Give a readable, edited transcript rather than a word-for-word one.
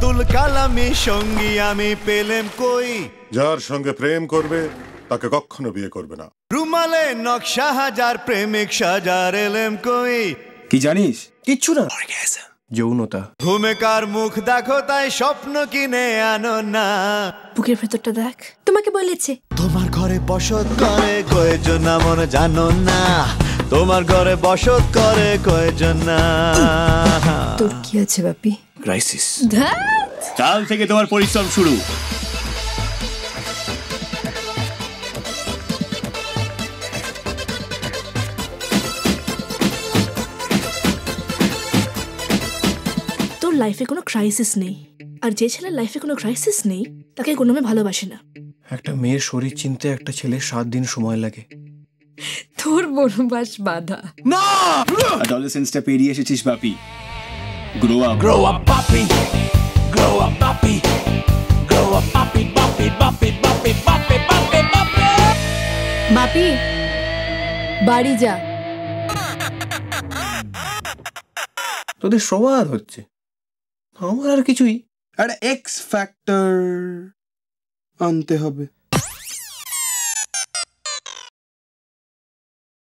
আব্দুল কালামি সঙ্গী আমি পেলেম কই। যার সঙ্গে প্রেম করবে তাকে কখনো বিয়ে করবে না। রুমালে নকশা হাজার প্রেমিক সাজার এলেম কই। কি জানিস? কিচ্ছু না, যৌনতা। ভূমিকার মুখ দেখো তাই স্বপ্ন কিনে আনো না। বুকের ভেতরটা দেখ, তোমাকে বলেছে তোমার ঘরে বসত করে কয়েকজন মন জানো না। তোমার ঘরে বসত করে কয়েকজন না। তোর কি আছে বাপি? ক্রাইসিস। কাল থেকে তোমার পরিশ্রম শুরু। তোর লাইফে কোনো ক্রাইসিস নেই, আর যে ছেলের লাইফে কোনো ক্রাইসিস নেই তাকে কোনো মেয়ে ভালোবাসে না। একটা মেয়ের শরীর চিনতে একটা ছেলের 7 দিন সময় লাগে। তোর বনবাস বাধা না, অ্যাডোলেসেন্সটা পেরিয়ে এসেছিস Bapi. Grow up, grow up papi, grow up papi, grow up papi, papi, papi, papi, papi, papi, papi. বাপি বাড়ি যা। তোদের সবার হচ্ছে, আমার আর কিছুই। একটা এক্স ফ্যাক্টর আনতে হবে।